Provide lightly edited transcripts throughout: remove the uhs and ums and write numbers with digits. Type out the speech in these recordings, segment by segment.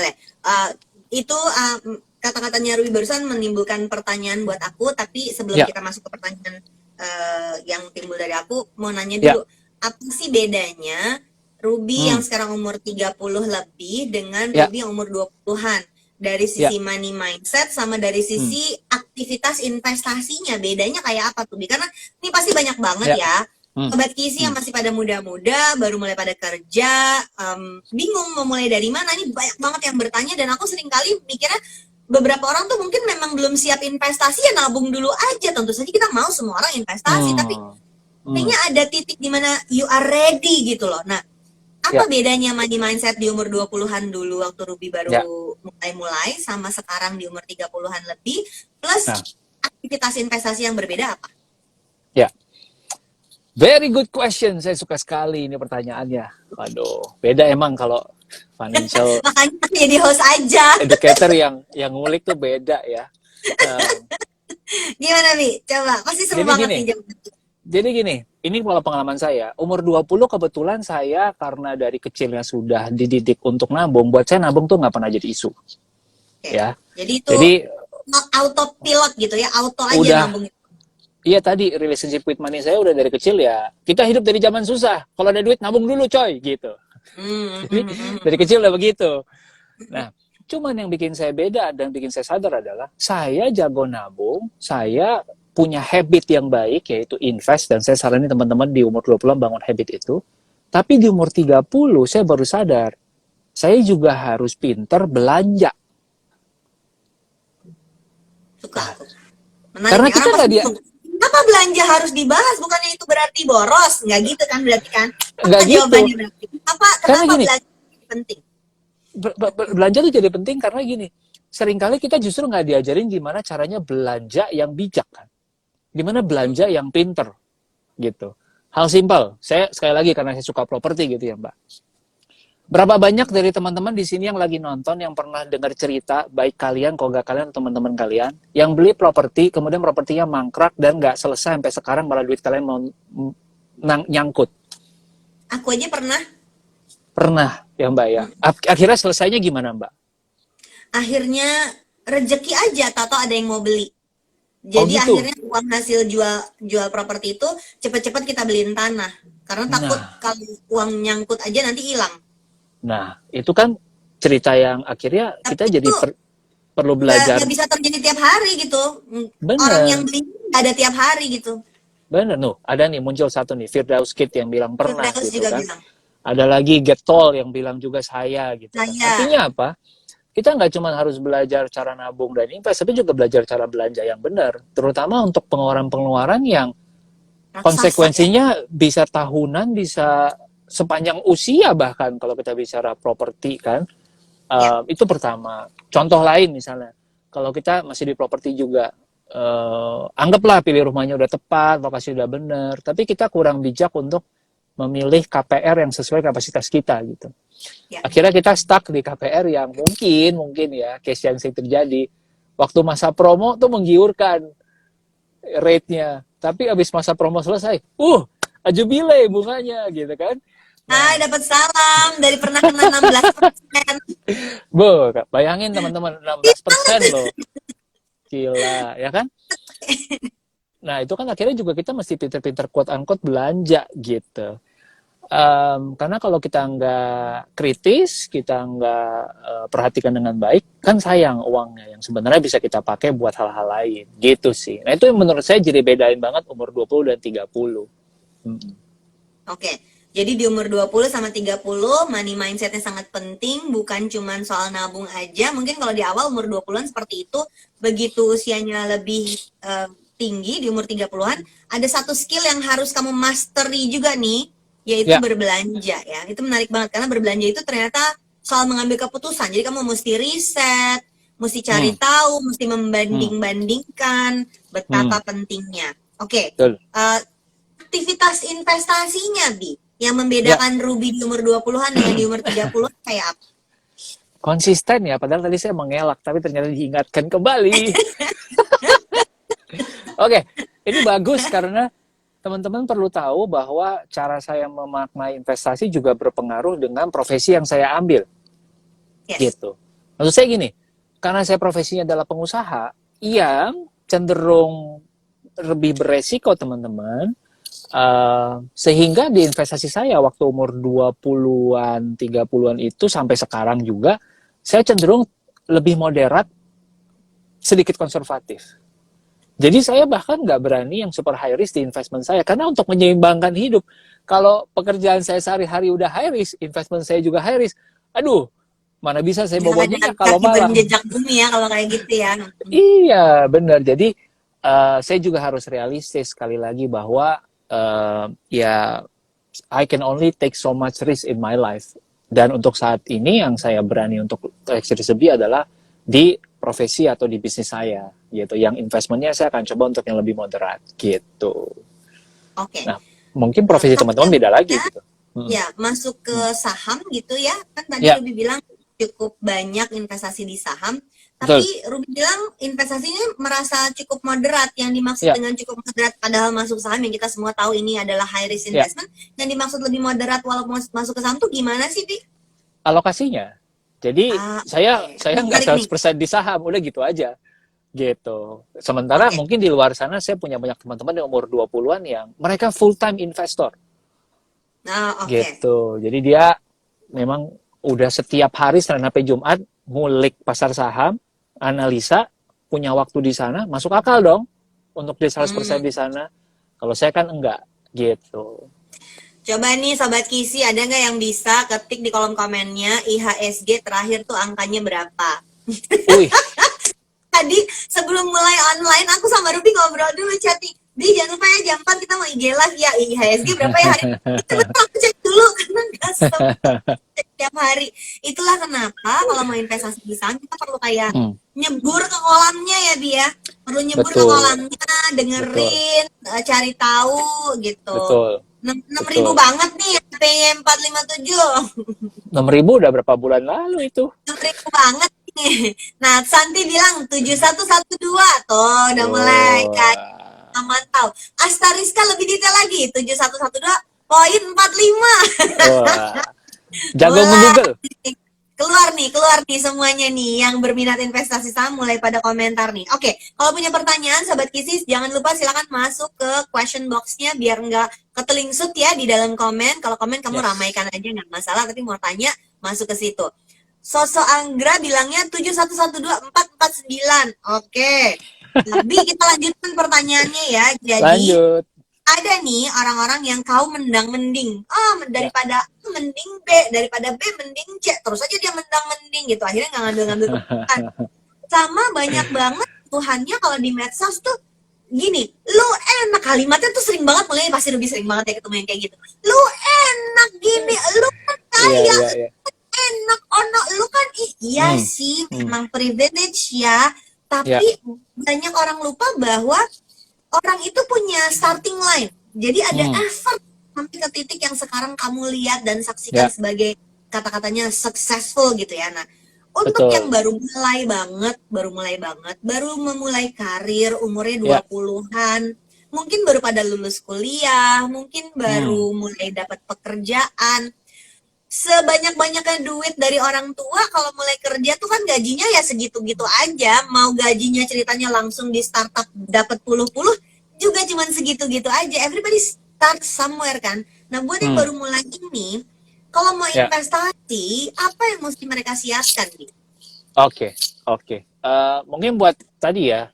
boleh. Itu kata-katanya Ruby barusan menimbulkan pertanyaan buat aku, tapi sebelum Ya, kita masuk ke pertanyaan yang timbul dari aku, mau nanya ya, dulu, apa sih bedanya Ruby yang hmm, sekarang umur 30 lebih dengan ya, Ruby yang umur 20-an? Dari ya, sisi money mindset sama dari hmm, sisi aktivitas investasinya, bedanya kayak apa tuh? Karena ini pasti banyak banget ya, ya hmm, Sobat Kisi yang hmm, masih pada muda-muda, baru mulai pada kerja, bingung mau mulai dari mana. Ini banyak banget yang bertanya dan aku sering kali mikirnya beberapa orang tuh mungkin memang belum siap investasi, ya nabung dulu aja. Tentu saja kita mau semua orang investasi, tapi hmm, hmm, kayaknya ada titik di mana you are ready gitu loh. Nah, apa ya, bedanya money mindset di umur 20-an dulu waktu Ruby ya. baru mulai-mulai sama sekarang di umur 30-an lebih, plus Nah, aktivitas investasi yang berbeda apa? ya. Very good question. Saya suka sekali ini pertanyaannya. Waduh, beda emang kalau financial Makanya aku jadi host aja. educator yang ngulik tuh beda ya. Um, Gimana, Bi? Coba, pasti seru jadi banget gini, nih jawabannya. jadi gini, ini kalau pengalaman saya, umur 20 kebetulan saya karena dari kecilnya sudah dididik untuk nabung, buat saya nabung tuh nggak pernah jadi isu. Oke. Ya, Jadi itu jadi autopilot gitu ya, auto aja udah, nabung. iya tadi relationship with money saya udah dari kecil ya, kita hidup dari zaman susah, kalau ada duit nabung dulu coy, gitu. Hmm, Jadi dari kecil udah begitu. Nah, cuman yang bikin saya beda dan bikin saya sadar adalah saya jago nabung, saya punya habit yang baik yaitu invest dan saya saranin teman-teman di umur 20-an bangun habit itu. Tapi di umur 30 saya baru sadar, saya juga harus pinter belanja. Suka Nah, aku. Menarik karena nih, kita orang pasti nggak dia bingung. Kenapa belanja harus dibahas? Bukannya itu berarti boros? Nggak gitu kan berarti kan? Apa nggak gitu. jawabannya berarti? Karena Kenapa gini, belanja penting? belanja tuh jadi penting karena gini, seringkali kita justru nggak diajarin gimana caranya belanja yang bijak kan. Gimana belanja yang pinter gitu. Hal simpel, saya sekali lagi karena saya suka properti gitu ya Mbak. Berapa banyak dari teman-teman di sini yang lagi nonton yang pernah dengar cerita, baik kalian, kalau nggak kalian, teman-teman kalian, yang beli properti, kemudian propertinya mangkrak dan nggak selesai sampai sekarang malah duit kalian mau nyangkut. Aku aja pernah. Pernah ya Mbak ya. Akhirnya selesainya gimana Mbak? Akhirnya rejeki aja, tato ada yang mau beli. Oh Jadi gitu. akhirnya uang hasil jual properti itu cepet-cepet kita beliin tanah. Karena takut Nah, kalau uang nyangkut aja nanti hilang. itu kan cerita yang akhirnya kita Tapi jadi itu perlu nggak belajar. bisa terjadi tiap hari gitu. Orang yang Bener, beli nggak ada tiap hari gitu. bener. Nuh, ada nih muncul satu nih, Firdaus Kid yang bilang pernah Firdaus gitu juga kan. bilang, Ada lagi Get Tall yang bilang juga saya gitu kan. saya Artinya apa? Kita nggak cuma harus belajar cara nabung dan invest, tapi juga belajar cara belanja yang benar. Terutama untuk pengeluaran-pengeluaran yang raksasa ya. konsekuensinya bisa tahunan, bisa sepanjang usia bahkan kalau kita bicara properti kan. Ya. Itu pertama. Contoh lain misalnya, kalau kita masih di properti juga, anggaplah pilih rumahnya udah tepat, lokasi udah benar, tapi kita kurang bijak untuk memilih KPR yang sesuai kapasitas kita gitu. Ya. Akhirnya kita stuck di KPR yang mungkin ya case yang sering terjadi. Waktu masa promo tuh menggiurkan rate-nya, tapi abis masa promo selesai, ajubile bunganya gitu kan. Hai, Nah, dapat salam dari pernah kena 16%. bayangin teman-teman 16% loh. Gila, ya kan? Nah, itu kan akhirnya juga kita mesti pinter-pinter quote-unquote belanja gitu. Karena kalau kita nggak kritis, kita nggak perhatikan dengan baik, kan sayang uangnya yang sebenarnya bisa kita pakai buat hal-hal lain. Gitu sih. Nah, itu yang menurut saya jadi bedain banget umur 20 dan 30. Oke. Jadi di umur 20 sama 30, money mindsetnya sangat penting, bukan cuma soal nabung aja. Mungkin kalau di awal umur 20-an seperti itu, begitu usianya lebih tinggi di umur 30-an, ada satu skill yang harus kamu mastery juga nih, yaitu Ya. berbelanja ya. Itu menarik banget karena berbelanja itu ternyata soal mengambil keputusan. Jadi kamu mesti riset, mesti cari tahu, mesti membanding-bandingkan betapa pentingnya. Oke. Betul. Aktivitas investasinya, Bi, yang Ya, membedakan Ruby di umur 20-an dengan di umur 30 kayak apa? konsisten ya, padahal tadi saya mengelak, tapi ternyata diingatkan kembali. Oke, ini bagus karena teman-teman perlu tahu bahwa cara saya memaknai investasi juga berpengaruh dengan profesi yang saya ambil. Yes. Gitu. Maksud saya gini, karena saya profesinya adalah pengusaha yang cenderung lebih beresiko teman-teman, sehingga di investasi saya waktu umur 20-an, 30-an itu sampai sekarang juga, saya cenderung lebih moderat, sedikit konservatif. Jadi saya bahkan nggak berani yang super high risk di investment saya, karena untuk menyeimbangkan hidup, kalau pekerjaan saya sehari-hari udah high risk, investment saya juga high risk, aduh, mana bisa saya Jangan bawa ada minyak kalau kaki malam. berjejak bumi ya kalau kayak gitu ya. Iya, benar. Jadi saya juga harus realistis sekali lagi bahwa ya I can only take so much risk in my life. Dan untuk saat ini yang saya berani untuk tax lebih adalah di profesi atau di bisnis saya gitu. Yang investmentnya saya akan coba untuk yang lebih moderat gitu. Oke. Nah, mungkin profesi teman-teman beda lagi gitu. Ya, masuk ke saham gitu ya. Kan tadi Ya. Ruby bilang cukup banyak investasi di saham. Betul. Tapi Ruby bilang investasinya merasa cukup moderat. Yang dimaksud Ya. dengan cukup moderat padahal masuk saham yang kita semua tahu ini adalah high risk Ya. investment. Yang dimaksud lebih moderat walaupun masuk ke saham tuh gimana sih, Bi? Alokasinya. Jadi saya nggak Menarik nih. 100% di saham, udah gitu aja. Gitu. Sementara Oke. mungkin di luar sana saya punya banyak teman-teman yang umur 20-an yang mereka full time investor. Nah, oke. Gitu. Jadi dia memang udah setiap hari Senin sampai Jumat ngulik pasar saham, analisa, punya waktu di sana, masuk akal dong untuk di 100% di sana. Kalau saya kan enggak, gitu. Coba nih Sobat Kisi, ada nggak yang bisa ketik di kolom komennya IHSG terakhir tuh angkanya berapa? Wih, Tadi sebelum mulai online aku sama Ruby ngobrol dulu chatting. Bi jangan lupa ya jam 4 kita mau IG live ya. IHSG berapa ya hari ini? Itu betul aku cek dulu karena nggak sempat cek tiap hari. Itulah kenapa kalau mau investasi di saham kita perlu kayak nyebur ke kolamnya ya Bi ya. Perlu nyebur ke Betul. kolamnya, dengerin, cari tahu gitu. betul. 6.000 banget nih PY 457. 6.000 udah berapa bulan lalu itu? 6.000 banget nih. Nah, Santi bilang 7112 tuh udah mulai kayak mantau. Astariska lebih detail lagi 7112.45. Wah. Jago Wah. nge-Google. Keluar nih semuanya nih yang berminat investasi saham mulai pada komentar nih. Oke, kalau punya pertanyaan Sobat Kisis jangan lupa silakan masuk ke question box-nya biar nggak ketelingsut ya di dalam komen. Kalau komen kamu ramaikan aja nggak masalah, tapi mau tanya masuk ke situ. Sosok Anggra bilangnya 7112.449. Oke. Lebih kita lanjutkan pertanyaannya ya. Jadi Lanjut. ada nih orang-orang yang kaum mendang-mending. Daripada mending B, daripada B mending C. Terus aja dia mendang-mending gitu. Akhirnya nggak ngambil-ngambil keputusan. Sama banyak banget Tuhannya kalau di medsos tuh gini, lu enak, kalimatnya tuh sering banget, mulai pasti lebih sering banget ya ketemu yang kayak gitu. Lu enak gini, lu kan kaya, enak, ono, lu kan iya sih, memang privilege ya. Tapi banyak orang lupa bahwa orang itu punya starting line. Jadi ada effort sampai ke titik yang sekarang kamu lihat dan saksikan sebagai kata-katanya successful gitu ya. Nah, untuk yang baru memulai karir, umurnya 20-an, mungkin baru pada lulus kuliah, mungkin baru mulai dapat pekerjaan. Sebanyak-banyaknya duit dari orang tua kalau mulai kerja tuh kan gajinya ya segitu-gitu aja. Mau gajinya ceritanya langsung di startup dapat puluh-puluh juga cuman segitu-gitu aja. Everybody start somewhere kan. Nah, buat yang baru mulai ini, kalau mau investasi, apa yang mesti mereka siapkan nih? Oke. Mungkin buat tadi ya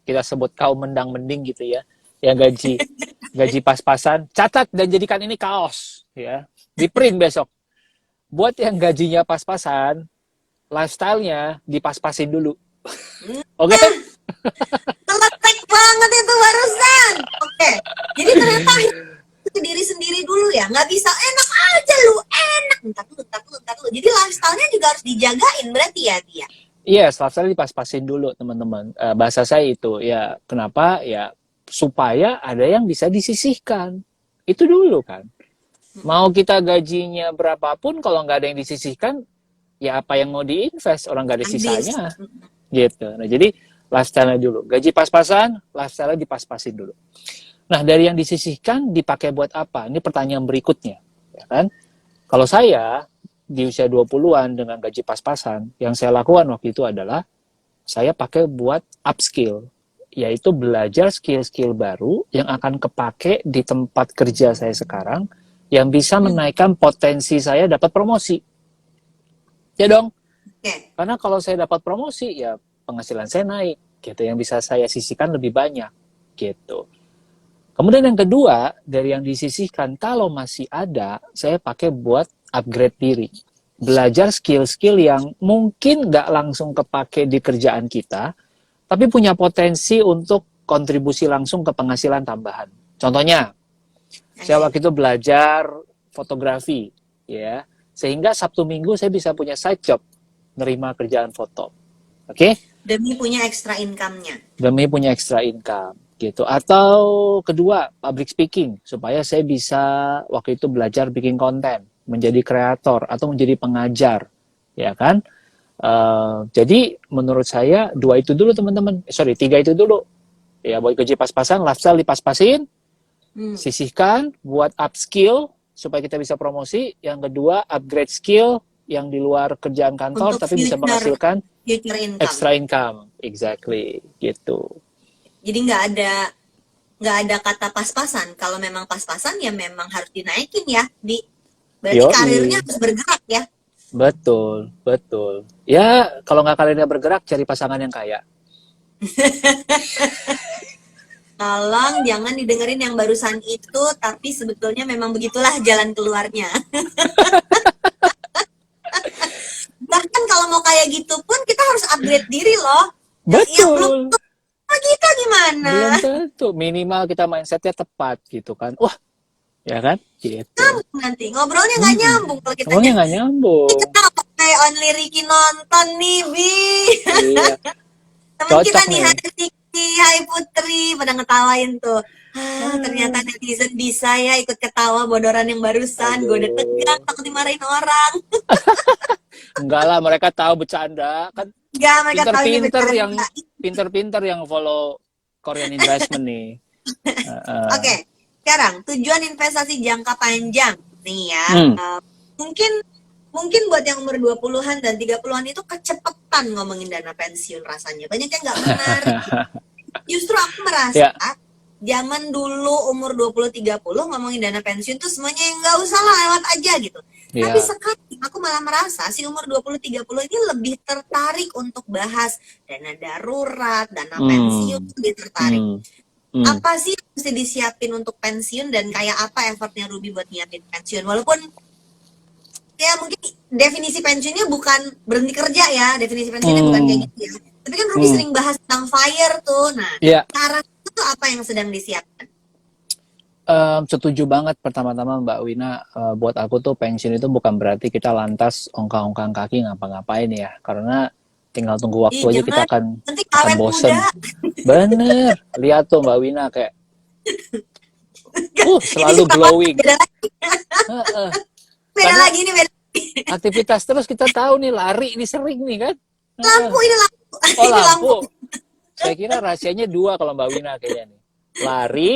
kita sebut kaum mendang-mending gitu ya, yang gaji pas-pasan, catat dan jadikan ini kaos ya, di print besok. Buat yang gajinya pas-pasan, lifestyle-nya dipas-pasin dulu. Oke? Teletek banget itu barusan. Oke. Jadi ternyata ke diri sendiri dulu ya. Nggak bisa enak aja lu, enak. Entar lu. Jadi lifestyle-nya juga harus dijagain berarti ya, Tia? Iya, lifestyle dipas-pasin dulu, teman-teman. Bahasa saya itu, ya kenapa? Ya supaya ada yang bisa disisihkan. Itu dulu kan. Mau kita gajinya berapapun, kalau nggak ada yang disisihkan, ya apa yang mau diinvest, orang nggak ada sisanya. Gitu. Nah, jadi lifestyle-nya dulu. Gaji pas-pasan, lifestyle-nya dipas-pasin dulu. Nah, dari yang disisihkan, dipakai buat apa? Ini pertanyaan berikutnya. Ya kan? Kalau saya, di usia 20-an dengan gaji pas-pasan, yang saya lakukan waktu itu adalah saya pakai buat upskill, yaitu belajar skill-skill baru yang akan kepake di tempat kerja saya sekarang, yang bisa menaikkan potensi saya dapat promosi. Ya dong, Oke. karena kalau saya dapat promosi, ya penghasilan saya naik, gitu, yang bisa saya sisihkan lebih banyak, gitu. Kemudian yang kedua, dari yang disisihkan, kalau masih ada, saya pakai buat upgrade diri. Belajar skill-skill yang mungkin nggak langsung kepake di kerjaan kita, tapi punya potensi untuk kontribusi langsung ke penghasilan tambahan. Contohnya, saya waktu itu belajar fotografi, ya, sehingga Sabtu Minggu saya bisa punya side job, nerima kerjaan foto. Oke? Demi punya extra income-nya. Demi punya extra income. Gitu. Atau kedua, public speaking, supaya saya bisa waktu itu belajar bikin konten, menjadi kreator atau menjadi pengajar, ya kan? Jadi menurut saya dua itu dulu teman-teman, tiga itu dulu, ya, buat gaji pas-pasan, lifestyle dipas-pasin, sisihkan buat upskill supaya kita bisa promosi. Yang kedua, upgrade skill yang di luar kerjaan kantor Untuk tapi bisa menghasilkan future income. extra income, exactly, gitu. Jadi nggak ada kata pas-pasan. Kalau memang pas-pasan ya memang harus dinaikin ya. Berarti Yoi. karirnya harus bergerak ya. Betul, betul. Ya, kalau nggak karirnya bergerak, cari pasangan yang kaya. Tolong jangan didengerin yang barusan itu, tapi sebetulnya memang begitulah jalan keluarnya. Bahkan kalau mau kayak gitu pun kita harus upgrade diri loh. Ya belum Betul. kita gimana? Belum tentu. Minimal kita mindsetnya tepat gitu kan. Wah, ya kan? Gitu. Nanti ngobrolnya nggak nyambung kalau kita Ngomongnya nggak nyambung. kita kayak only Ricky nonton nih, Bi. Iya. Temen Cocok kita nih, nih. Hai Ricky, Hai Putri, pada ngetawain tuh. Ternyata netizen bisa ya ikut ketawa bodoran yang barusan. Gue udah tegang, takut dimarahin orang. Enggak lah, mereka tahu bercanda. Kan Enggak, mereka tahu ini pinter-pinter yang follow Korean Investment nih. Oke, sekarang tujuan investasi jangka panjang nih ya. Mungkin buat yang umur 20-an dan 30-an itu kecepetan ngomongin dana pensiun rasanya. Banyak yang nggak menarik. Justru aku merasa zaman dulu umur 20-30 ngomongin dana pensiun tuh semuanya yang nggak usah lah, lewat aja gitu. Tapi sekarang aku malah merasa si umur 20-30 ini lebih tertarik untuk bahas dana darurat, dana pensiun, lebih tertarik. Apa sih yang mesti disiapin untuk pensiun dan kayak apa effortnya Ruby buat nyiapin pensiun? Walaupun ya mungkin definisi pensiunnya bukan berhenti kerja ya, definisi pensiunnya bukan kayak gitu ya. Tapi kan Ruby sering bahas tentang FIRE tuh. Nah, cara itu apa yang sedang disiapkan? Setuju banget. Pertama-tama Mbak Wina, buat aku tuh pensiun itu bukan berarti kita lantas ongkang-ongkang kaki ngapa-ngapain ya. Karena tinggal tunggu waktu aja kita akan bosen. Bener. Lihat tuh Mbak Wina kayak selalu glowing. Beda lagi nih, beda. Aktivitas terus kita tahu nih, lari ini sering nih kan. Lampu ini lampu. Oh, lampu. Saya kira rahasianya dua kalau Mbak Wina kayaknya nih. Lari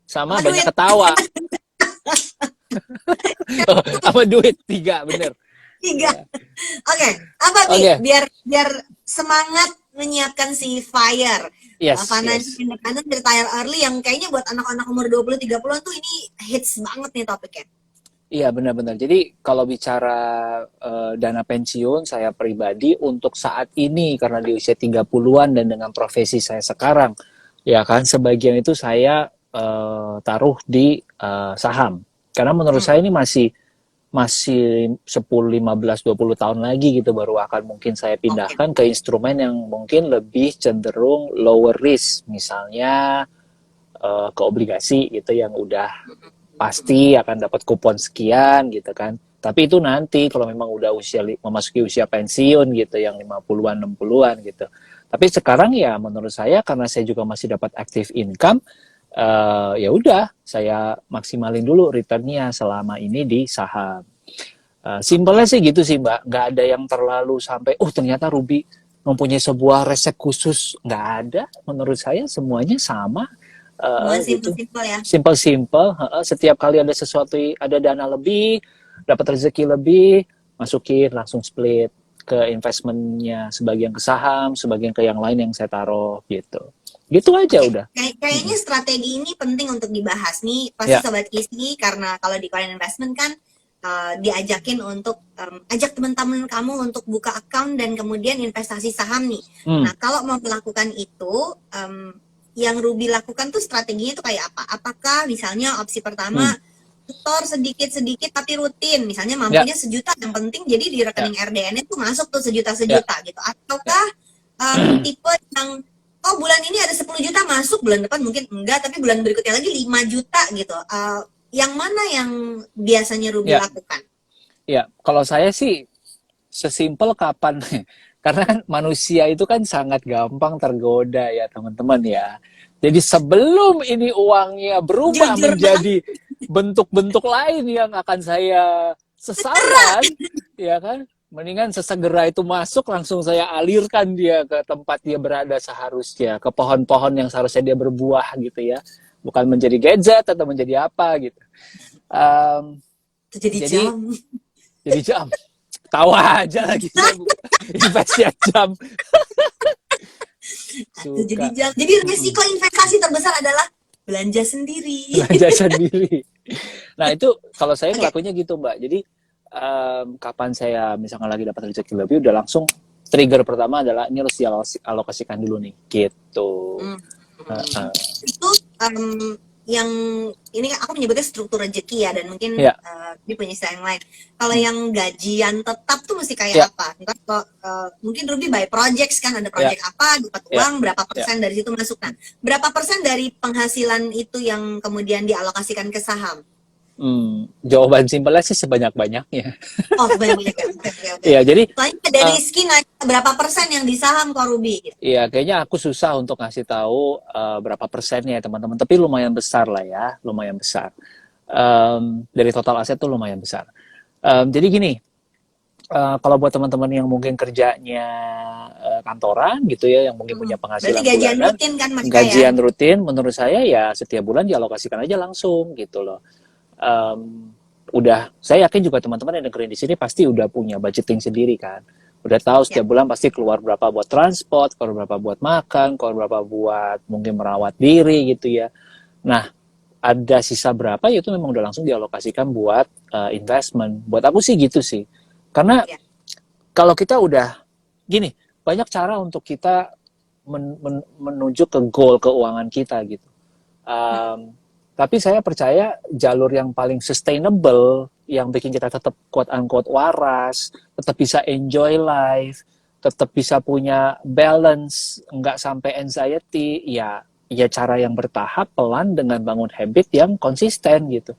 sama banyak ketawa. Sama duit, 3, bener. 3. Oke, apa nih biar semangat menyiapkan si FIRE. Financial Independence, Retire Early, yang kayaknya buat anak-anak umur 20-30an tuh ini hits banget nih topiknya. Iya, benar-benar. Jadi kalau bicara dana pensiun, saya pribadi untuk saat ini karena di usia 30-an dan dengan profesi saya sekarang, ya kan, sebagian itu saya taruh di saham. Karena menurut saya ini masih 10, 15, 20 tahun lagi gitu baru akan mungkin saya pindahkan ke instrumen yang mungkin lebih cenderung lower risk, misalnya ke obligasi gitu yang udah pasti akan dapat kupon sekian gitu kan. Tapi itu nanti kalau memang udah memasuki usia pensiun gitu, yang 50-an, 60-an gitu. Tapi sekarang ya menurut saya karena saya juga masih dapat active income, ya udah saya maksimalin dulu returnnya selama ini di saham. Simpelnya sih gitu sih Mbak, nggak ada yang terlalu sampai ternyata Ruby mempunyai sebuah resep khusus, nggak ada. Menurut saya semuanya sama. Simple ya. Simple. Setiap kali ada sesuatu, ada dana lebih, dapat rezeki lebih, masukin langsung split ke investmentnya, sebagian ke saham, sebagian ke yang lain yang saya taruh gitu. Gitu aja Oke, udah. kayaknya strategi ini penting untuk dibahas nih. Pasti Ya. Sobat Kisi, karena kalau di Korean Investment kan diajakin untuk ajak teman-teman kamu untuk buka account dan kemudian investasi saham nih. Hmm. Nah, kalau mau melakukan itu, yang Ruby lakukan tuh strateginya itu kayak apa? Apakah misalnya opsi pertama setor sedikit-sedikit tapi rutin, misalnya Ya. mampunya sejuta, yang penting jadi di rekening RDN itu masuk tuh sejuta-sejuta gitu. Ataukah tipe yang bulan ini ada 10 juta masuk, bulan depan mungkin enggak, tapi bulan berikutnya lagi 5 juta gitu. Yang mana yang biasanya Ruby Ya. lakukan? Ya, kalau saya sih sesimpel kapan, karena kan manusia itu kan sangat gampang tergoda ya teman-teman ya. Jadi sebelum ini uangnya berubah Jujur menjadi bentuk-bentuk lain yang akan saya sesalkan, ya kan? Mendingan sesegera itu masuk, langsung saya alirkan dia ke tempat dia berada seharusnya, ke pohon-pohon yang seharusnya dia berbuah gitu ya. Bukan menjadi gadget atau menjadi apa gitu. jadi Jadi jam. jadi jam. Tawa aja lagi saya investasi jam. Jadi Suka jam. Jadi risiko investasi terbesar adalah belanja sendiri. belanja sendiri. Nah itu kalau saya Oke. ngelakuinnya gitu Mbak. Jadi kapan saya misalkan lagi dapat rezeki lebih, udah langsung trigger pertama adalah ini harus dialokasikan dulu nih gitu. Itu yang ini aku menyebutnya struktur rezeki ya, dan mungkin Ya. dia punya istilah yang lain. Kalau yang gajian tetap tuh mesti kayak apa? Entah kalau mungkin Ruby by projects kan, ada project apa, dapat uang berapa persen dari situ masuk. Nah, berapa persen dari penghasilan itu yang kemudian dialokasikan ke saham? Jawaban simpelnya sih sebanyak-banyaknya. Oh, sebanyak-banyaknya. Oke. Iya, jadi Soalnya dari skin aja berapa persen yang di saham kok Ruby? Gitu. iya, kayaknya aku susah untuk ngasih tahu berapa persennya ya teman-teman. Tapi lumayan besar lah ya, lumayan besar. Dari total aset tuh lumayan besar. Jadi gini, kalau buat teman-teman yang mungkin kerjanya kantoran gitu ya, yang mungkin punya penghasilan Berarti gajian bulanan, rutin kan mereka gajian ya? rutin, menurut saya ya setiap bulan dialokasikan aja langsung gitu loh. Udah, saya yakin juga teman-teman yang dengerin di sini pasti udah punya budgeting sendiri kan. Udah tahu setiap bulan pasti keluar berapa buat transport, keluar berapa buat makan, keluar berapa buat mungkin merawat diri gitu ya. Nah, ada sisa berapa ya itu memang udah langsung dialokasikan buat investment. Buat aku sih gitu sih. Karena kalau kita udah gini, banyak cara untuk kita menuju ke goal keuangan kita gitu. Tapi saya percaya jalur yang paling sustainable, yang bikin kita tetap quote-unquote waras, tetap bisa enjoy life, tetap bisa punya balance, nggak sampai anxiety, ya cara yang bertahap, pelan, dengan bangun habit yang konsisten gitu.